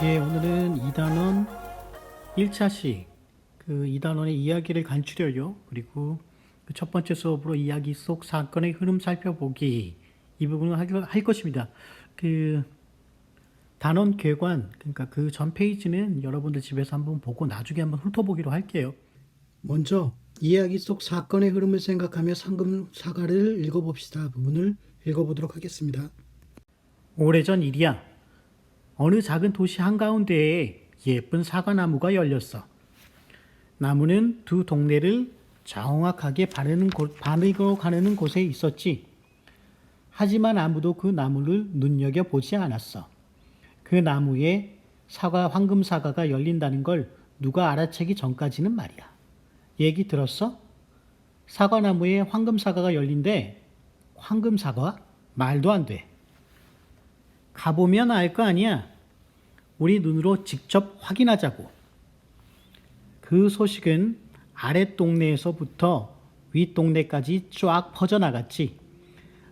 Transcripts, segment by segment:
예, 오늘은 2단원 1차식 그 2단원의 이야기를 간추려요. 그리고 그 첫 번째 수업으로 이야기 속 사건의 흐름 살펴보기 이 부분을 할 것입니다. 그 단원 궤관 그러니까 그 전 페이지는 여러분들 집에서 한번 보고 나중에 한번 훑어보기로 할게요. 먼저 이야기 속 사건의 흐름을 생각하며 상금사가를 읽어봅시다. 부분을 읽어보도록 하겠습니다. 오래전 일이야. 어느 작은 도시 한가운데에 예쁜 사과나무가 열렸어. 나무는 두 동네를 정확하게 바르고 가르는 곳에 있었지. 하지만 아무도 그 나무를 눈여겨보지 않았어. 그 나무에 황금 사과가 열린다는 걸 누가 알아채기 전까지는 말이야. 얘기 들었어? 사과나무에 황금 사과가 열린대. 황금 사과? 말도 안 돼. 가보면 알 거 아니야. 우리 눈으로 직접 확인하자고. 그 소식은 아랫 동네에서부터 윗 동네까지 쫙 퍼져나갔지.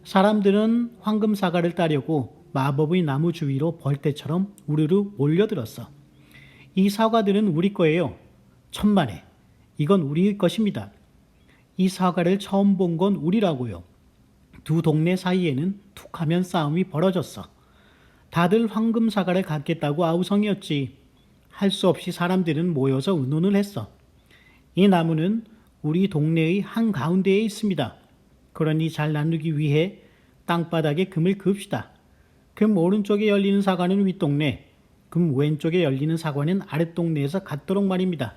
사람들은 황금 사과를 따려고 마법의 나무 주위로 벌떼처럼 우르르 몰려들었어. 이 사과들은 우리 거예요. 천만에. 이건 우리 것입니다. 이 사과를 처음 본 건 우리라고요. 두 동네 사이에는 툭하면 싸움이 벌어졌어. 다들 황금 사과를 갖겠다고 아우성이었지. 할 수 없이 사람들은 모여서 의논을 했어. 이 나무는 우리 동네의 한가운데에 있습니다. 그러니 잘 나누기 위해 땅바닥에 금을 그읍시다. 금 오른쪽에 열리는 사과는 윗동네, 금 왼쪽에 열리는 사과는 아랫동네에서 같도록 말입니다.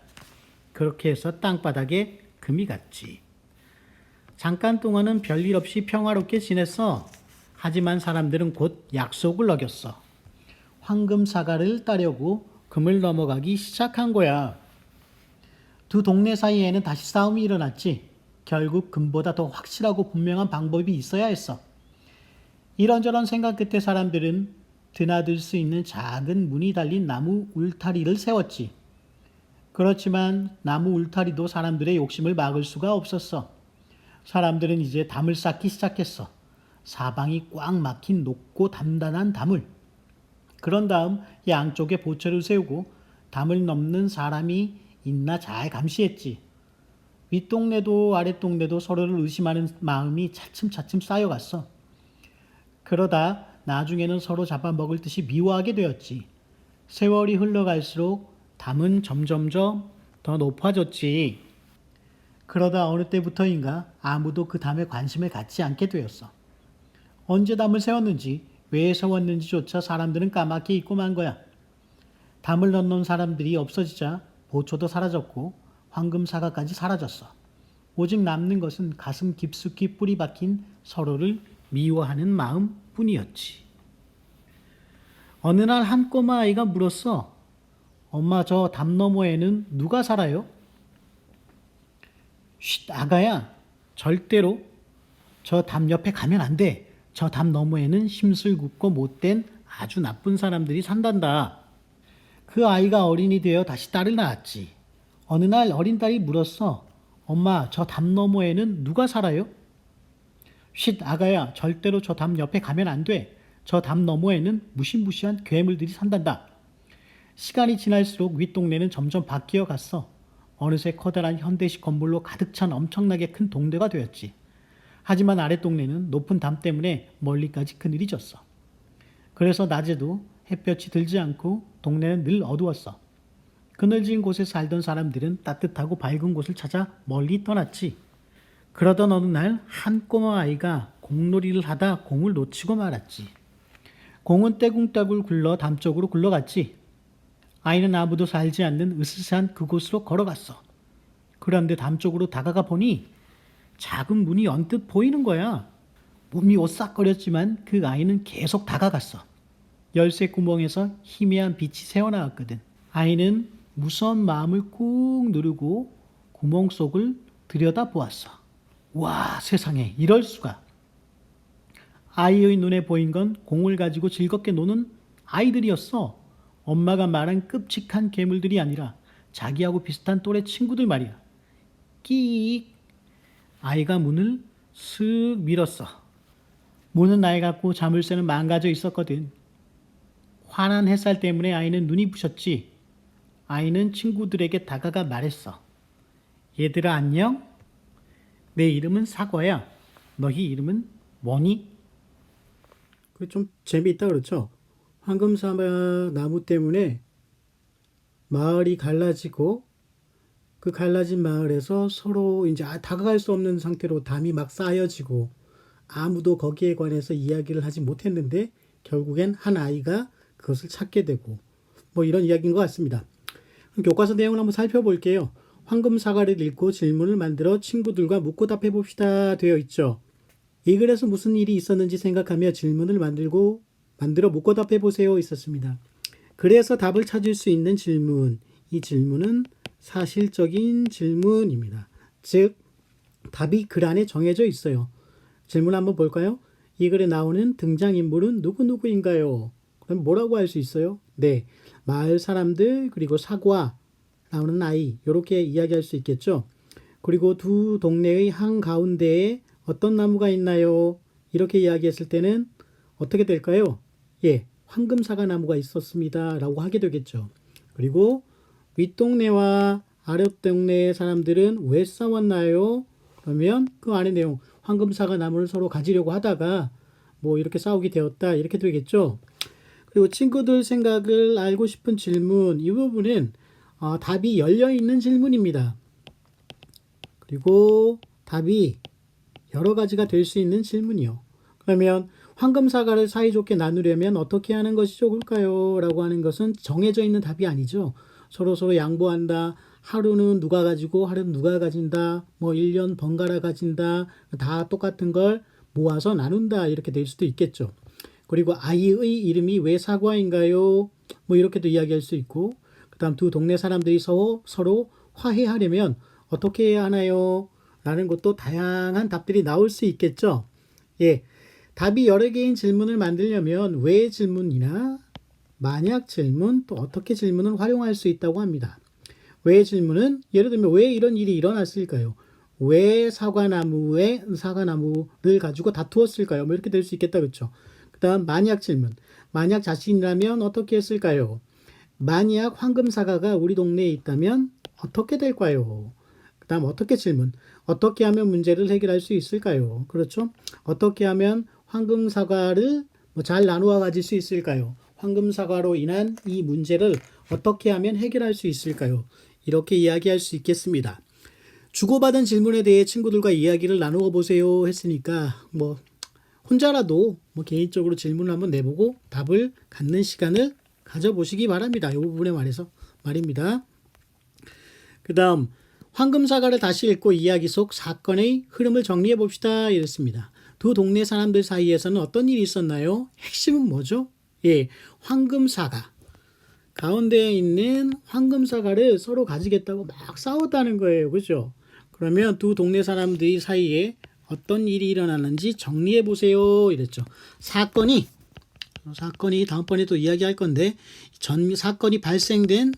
그렇게 해서 땅바닥에 금이 갔지. 잠깐 동안은 별일 없이 평화롭게 지냈어. 하지만 사람들은 곧 약속을 어겼어. 황금 사과를 따려고 금을 넘어가기 시작한 거야. 두 동네 사이에는 다시 싸움이 일어났지. 결국 금보다 더 확실하고 분명한 방법이 있어야 했어. 이런저런 생각 끝에 사람들은 드나들 수 있는 작은 문이 달린 나무 울타리를 세웠지. 그렇지만 나무 울타리도 사람들의 욕심을 막을 수가 없었어. 사람들은 이제 담을 쌓기 시작했어. 사방이 꽉 막힌 높고 단단한 담을. 그런 다음 양쪽에 보초를 세우고 담을 넘는 사람이 있나 잘 감시했지. 윗동네도 아랫동네도 서로를 의심하는 마음이 차츰차츰 쌓여갔어. 그러다 나중에는 서로 잡아먹을 듯이 미워하게 되었지. 세월이 흘러갈수록 담은 점점점 더 높아졌지. 그러다 어느 때부터인가 아무도 그 담에 관심을 갖지 않게 되었어. 언제 담을 세웠는지 왜 세웠는지조차 사람들은 까맣게 잊고 만 거야. 담을 넣는 사람들이 없어지자 보초도 사라졌고 황금 사과까지 사라졌어. 오직 남는 것은 가슴 깊숙이 뿌리 박힌 서로를 미워하는 마음뿐이었지. 어느 날 한 꼬마 아이가 물었어. 엄마, 저 담 너머에는 누가 살아요? 쉿, 아가야. 절대로 저 담 옆에 가면 안 돼. 저 담 너머에는 심술궂고 못된 아주 나쁜 사람들이 산단다. 그 아이가 어린이 되어 다시 딸을 낳았지. 어느 날 어린 딸이 물었어. 엄마, 저 담 너머에는 누가 살아요? 쉿, 아가야. 절대로 저 담 옆에 가면 안 돼. 저 담 너머에는 무시무시한 괴물들이 산단다. 시간이 지날수록 윗동네는 점점 바뀌어 갔어. 어느새 커다란 현대식 건물로 가득 찬 엄청나게 큰 동네가 되었지. 하지만 아랫동네는 높은 담 때문에 멀리까지 그늘이 졌어. 그래서 낮에도 햇볕이 들지 않고 동네는 늘 어두웠어. 그늘진 곳에 살던 사람들은 따뜻하고 밝은 곳을 찾아 멀리 떠났지. 그러던 어느 날 한 꼬마 아이가 공놀이를 하다 공을 놓치고 말았지. 공은 떼굴떼굴 굴러 담 쪽으로 굴러갔지. 아이는 아무도 살지 않는 으스스한 그곳으로 걸어갔어. 그런데 담 쪽으로 다가가 보니 작은 문이 언뜻 보이는 거야. 몸이 오싹거렸지만 그 아이는 계속 다가갔어. 열쇠 구멍에서 희미한 빛이 새어나왔거든. 아이는 무서운 마음을 꾹 누르고 구멍 속을 들여다보았어. 와, 세상에 이럴 수가. 아이의 눈에 보인 건 공을 가지고 즐겁게 노는 아이들이었어. 엄마가 말한 끔찍한 괴물들이 아니라 자기하고 비슷한 또래 친구들 말이야. 끼익. 아이가 문을 슥 밀었어. 문은 낡았고 자물쇠는 망가져 있었거든. 환한 햇살 때문에 아이는 눈이 부셨지. 아이는 친구들에게 다가가 말했어. 얘들아 안녕? 내 이름은 사과야. 너희 이름은 뭐니? 그 좀 재미있다 그렇죠? 황금사과 나무 때문에 마을이 갈라지고 그 갈라진 마을에서 서로 이제 다가갈 수 없는 상태로 담이 막 쌓여지고 아무도 거기에 관해서 이야기를 하지 못했는데 결국엔 한 아이가 그것을 찾게 되고 뭐 이런 이야기인 것 같습니다. 그럼 교과서 내용을 한번 살펴볼게요. 황금사과를 읽고 질문을 만들어 친구들과 묻고 답해 봅시다 되어 있죠. 이 글에서 무슨 일이 있었는지 생각하며 질문을 만들어 묻고 답해 보세요 있었습니다. 그래서 답을 찾을 수 있는 질문, 이 질문은 사실적인 질문입니다. 즉 답이 글 안에 정해져 있어요. 질문 한번 볼까요? 이 글에 나오는 등장인물은 누구누구인가요? 그럼 뭐라고 할 수 있어요? 네, 마을 사람들 그리고 사과 나오는 아이 이렇게 이야기할 수 있겠죠. 그리고 두 동네의 한가운데에 어떤 나무가 있나요? 이렇게 이야기했을 때는 어떻게 될까요? 예, 황금사과 나무가 있었습니다 라고 하게 되겠죠. 그리고 윗동네와 아랫동네 사람들은 왜 싸웠나요? 그러면 그 안의 내용 황금사과 나무를 서로 가지려고 하다가 뭐 이렇게 싸우게 되었다 이렇게 되겠죠. 그리고 친구들 생각을 알고 싶은 질문 이 부분은 답이 열려있는 질문입니다. 그리고 답이 여러 가지가 될 수 있는 질문이요. 그러면 황금사과를 사이좋게 나누려면 어떻게 하는 것이 좋을까요? 라고 하는 것은 정해져 있는 답이 아니죠. 서로 양보한다. 하루는 누가 가지고 하루는 누가 가진다. 뭐 1년 번갈아 가진다. 다 똑같은 걸 모아서 나눈다. 이렇게 될 수도 있겠죠. 그리고 아이의 이름이 왜 사과인가요? 뭐 이렇게도 이야기할 수 있고 그 다음 두 동네 사람들이 서로 화해하려면 어떻게 해야 하나요? 라는 것도 다양한 답들이 나올 수 있겠죠. 예, 답이 여러 개인 질문을 만들려면 왜 질문이나 만약 질문 또 어떻게 질문을 활용할 수 있다고 합니다. 왜 질문은 예를 들면 왜 이런 일이 일어났을까요? 왜 사과나무를 가지고 다투었을까요? 뭐 이렇게 될 수 있겠다 그렇죠. 그 다음 만약 질문. 만약 자신이라면 어떻게 했을까요? 만약 황금사과가 우리 동네에 있다면 어떻게 될까요? 그 다음 어떻게 질문. 어떻게 하면 문제를 해결할 수 있을까요? 그렇죠? 어떻게 하면 황금사과를 잘 나누어 가질 수 있을까요? 황금사과로 인한 이 문제를 어떻게 하면 해결할 수 있을까요? 이렇게 이야기할 수 있겠습니다. 주고받은 질문에 대해 친구들과 이야기를 나누어 보세요 했으니까 혼자라도 개인적으로 질문을 한번 내보고 답을 갖는 시간을 가져보시기 바랍니다. 이 부분에 관해서 말입니다. 그 다음 황금사과를 다시 읽고 이야기 속 사건의 흐름을 정리해 봅시다 이랬습니다. 두 동네 사람들 사이에서는 어떤 일이 있었나요? 핵심은 뭐죠? 예, 황금사과. 가운데에 있는 황금사과를 서로 가지겠다고 막 싸웠다는 거예요. 그죠? 그러면 두 동네 사람들 사이에 어떤 일이 일어나는지 정리해 보세요. 이랬죠. 사건이 다음번에 또 이야기할 건데 사건이 발생된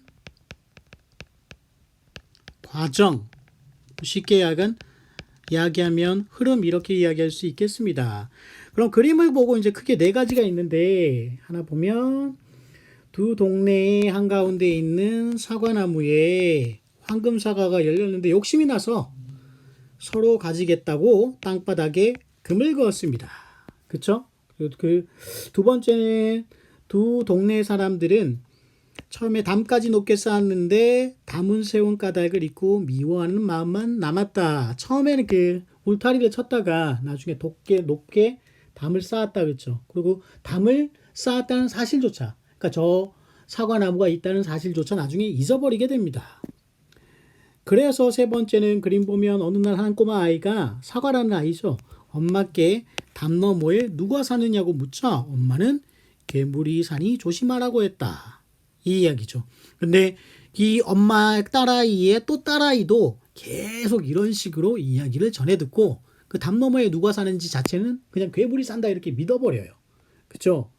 과정 쉽게 이야기하면 흐름 이렇게 이야기할 수 있겠습니다. 그럼 그림을 보고 이제 크게 네 가지가 있는데 하나 보면 두 동네의 한가운데 있는 사과나무에 황금사과가 열렸는데 욕심이 나서 서로 가지겠다고 땅바닥에 금을 그었습니다. 그쵸? 그 두 번째는 두 동네 사람들은 처음에 담까지 높게 쌓았는데 담은 세운 까닭을 잊고 미워하는 마음만 남았다. 처음에는 그 울타리를 쳤다가 나중에 높게 담을 쌓았다 그랬죠. 그리고 담을 쌓았다는 사실조차 그러니까 저 사과나무가 있다는 사실조차 나중에 잊어버리게 됩니다. 그래서 세 번째는 그림 보면 어느 날 한 꼬마 아이가 사과라는 아이죠. 엄마께 담 너머에 누가 사느냐고 묻자 엄마는 괴물이 사니 조심하라고 했다. 이 이야기죠. 근데 이 엄마 딸아이의 또 딸아이도 계속 이런 식으로 이야기를 전해 듣고 그 담 너머에 누가 사는지 자체는 그냥 괴물이 산다 이렇게 믿어버려요. 그렇죠?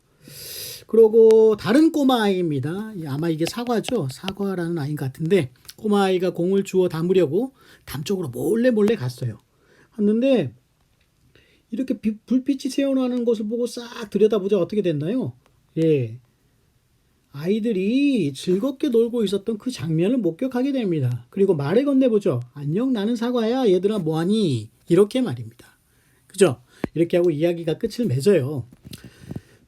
그리고 다른 꼬마 아이입니다. 아마 이게 사과죠. 사과라는 아이 같은데 꼬마 아이가 공을 주워 담으려고 담 쪽으로 몰래 갔어요. 갔는데 이렇게 불빛이 새어나는 것을 보고 싹 들여다보자 어떻게 됐나요? 예, 아이들이 즐겁게 놀고 있었던 그 장면을 목격하게 됩니다. 그리고 말을 건네보죠. 안녕, 나는 사과야. 얘들아, 뭐하니? 이렇게 말입니다. 그죠? 이렇게 하고 이야기가 끝을 맺어요.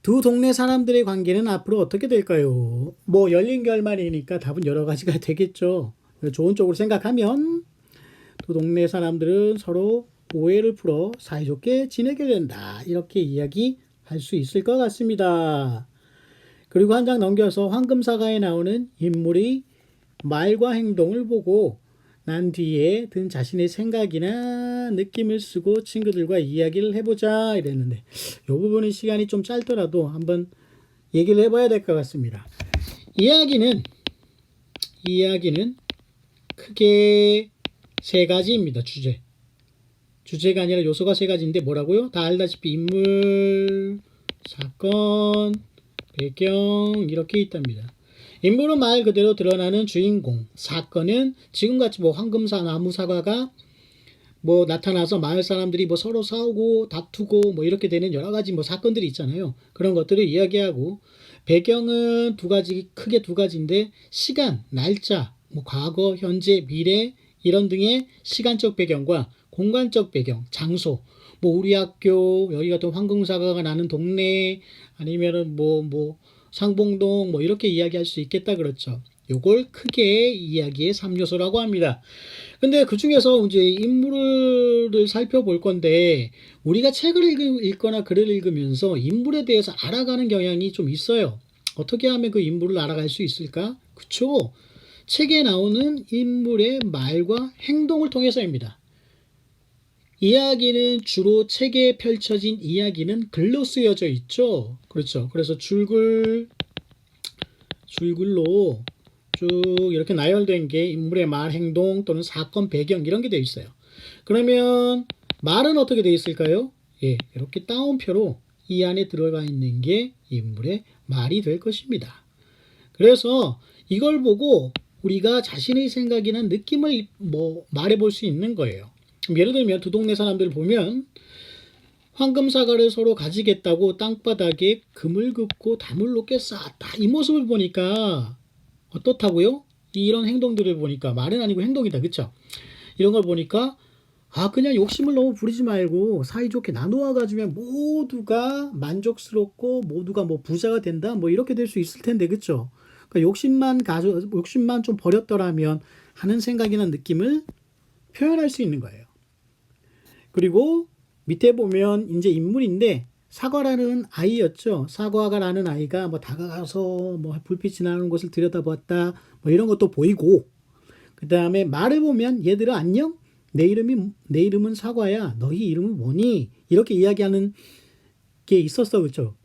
두 동네 사람들의 관계는 앞으로 어떻게 될까요? 뭐 열린 결말이니까 답은 여러 가지가 되겠죠. 좋은 쪽으로 생각하면 두 동네 사람들은 서로 오해를 풀어 사이좋게 지내게 된다. 이렇게 이야기할 수 있을 것 같습니다. 그리고 한 장 넘겨서 황금사과에 나오는 인물이 말과 행동을 보고 난 뒤에 든 자신의 생각이나 느낌을 쓰고 친구들과 이야기를 해보자 이랬는데 이 부분은 시간이 좀 짧더라도 한번 얘기를 해봐야 될 것 같습니다. 이야기는 크게 세 가지입니다. 주제가 아니라 요소가 세 가지인데 뭐라고요? 다 알다시피 인물, 사건, 배경 이렇게 있답니다. 인물은 말 그대로 드러나는 주인공, 사건은 지금같이 뭐 황금사 나무 사과가 뭐 나타나서 마을 사람들이 뭐 서로 싸우고 다투고 뭐 이렇게 되는 여러 가지 뭐 사건들이 있잖아요. 그런 것들을 이야기하고 배경은 크게 두 가지인데 시간, 날짜, 뭐 과거, 현재, 미래 이런 등의 시간적 배경과 공간적 배경, 장소, 뭐 우리 학교 여기 같은 황금사과가 나는 동네 아니면은 뭐 상봉동 뭐 이렇게 이야기할 수 있겠다 그렇죠. 요걸 크게 이야기의 3요소라고 합니다. 근데 그 중에서 이제 인물을 살펴볼 건데 우리가 책을 읽거나 글을 읽으면서 인물에 대해서 알아가는 경향이 좀 있어요. 어떻게 하면 그 인물을 알아갈 수 있을까? 그쵸? 책에 나오는 인물의 말과 행동을 통해서입니다. 이야기는 주로 책에 펼쳐진 이야기는 글로 쓰여져 있죠. 그렇죠. 그래서 줄글로 쭉 이렇게 나열된 게 인물의 말, 행동 또는 사건, 배경 이런 게 되어 있어요. 그러면 말은 어떻게 되어 있을까요? 예, 이렇게 따옴표로 이 안에 들어가 있는 게 인물의 말이 될 것입니다. 그래서 이걸 보고 우리가 자신의 생각이나 느낌을 말해볼 수 있는 거예요. 예를 들면 두 동네 사람들 보면 황금사과를 서로 가지겠다고 땅바닥에 금을 긋고 다물놓게 쌓았다. 이 모습을 보니까 어떻다고요? 이런 행동들을 보니까 말은 아니고 행동이다. 그쵸? 이런 걸 보니까 그냥 욕심을 너무 부리지 말고 사이좋게 나누어 가지면 모두가 만족스럽고 모두가 뭐 부자가 된다. 뭐 이렇게 될 수 있을 텐데. 그쵸? 그러니까 욕심만 좀 버렸더라면 하는 생각이나 느낌을 표현할 수 있는 거예요. 그리고 밑에 보면 이제 인물인데 사과라는 아이였죠. 사과가 라는 아이가 뭐 다가가서 뭐 불빛이 나는 곳을 들여다봤다. 뭐 이런 것도 보이고 그 다음에 말을 보면 얘들아 안녕? 내 이름은 사과야. 너희 이름은 뭐니? 이렇게 이야기하는 게 있었어. 그렇죠?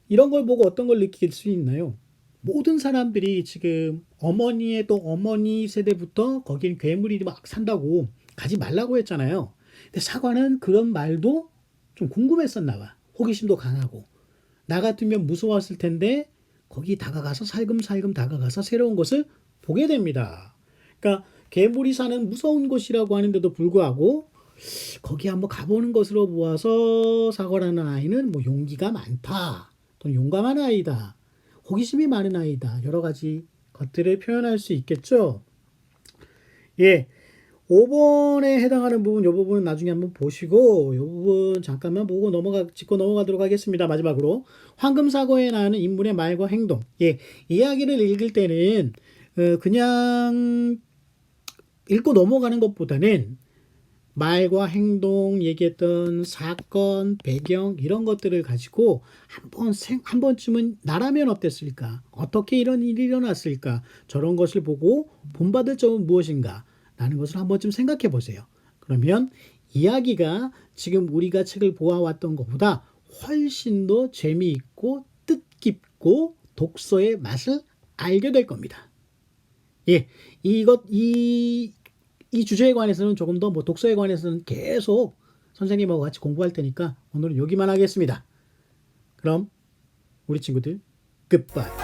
이런 걸 보고 어떤 걸 느낄 수 있나요? 모든 사람들이 지금 어머니의 또 어머니 세대부터 거긴 괴물이 막 산다고 가지 말라고 했잖아요. 근데 사과는 그런 말도 좀 궁금했었나 봐. 호기심도 강하고. 나 같으면 무서웠을 텐데 거기 다가가서 살금살금 다가가서 새로운 것을 보게 됩니다. 그러니까 괴물이 사는 무서운 곳이라고 하는데도 불구하고 거기 한번 가보는 것으로 보아서 사과라는 아이는 뭐 용기가 많다. 또는 용감한 아이다. 호기심이 많은 아이다. 여러 가지 것들을 표현할 수 있겠죠. 예. 5번에 해당하는 부분, 이 부분은 나중에 한번 보시고, 이 부분 잠깐만 보고 짚고 넘어가도록 하겠습니다. 마지막으로. 황금사과에 나오는 인물의 말과 행동. 예. 이야기를 읽을 때는, 그냥 읽고 넘어가는 것보다는 말과 행동, 얘기했던 사건, 배경, 이런 것들을 가지고 한 번쯤은 나라면 어땠을까? 어떻게 이런 일이 일어났을까? 저런 것을 보고 본받을 점은 무엇인가? 라는 것을 한 번쯤 생각해 보세요. 그러면 이야기가 지금 우리가 책을 보아왔던 것보다 훨씬 더 재미있고 뜻깊고 독서의 맛을 알게 될 겁니다. 예, 이 주제에 관해서는 조금 더 뭐 독서에 관해서는 계속 선생님하고 같이 공부할 테니까 오늘은 여기만 하겠습니다. 그럼 우리 친구들, 굿바이.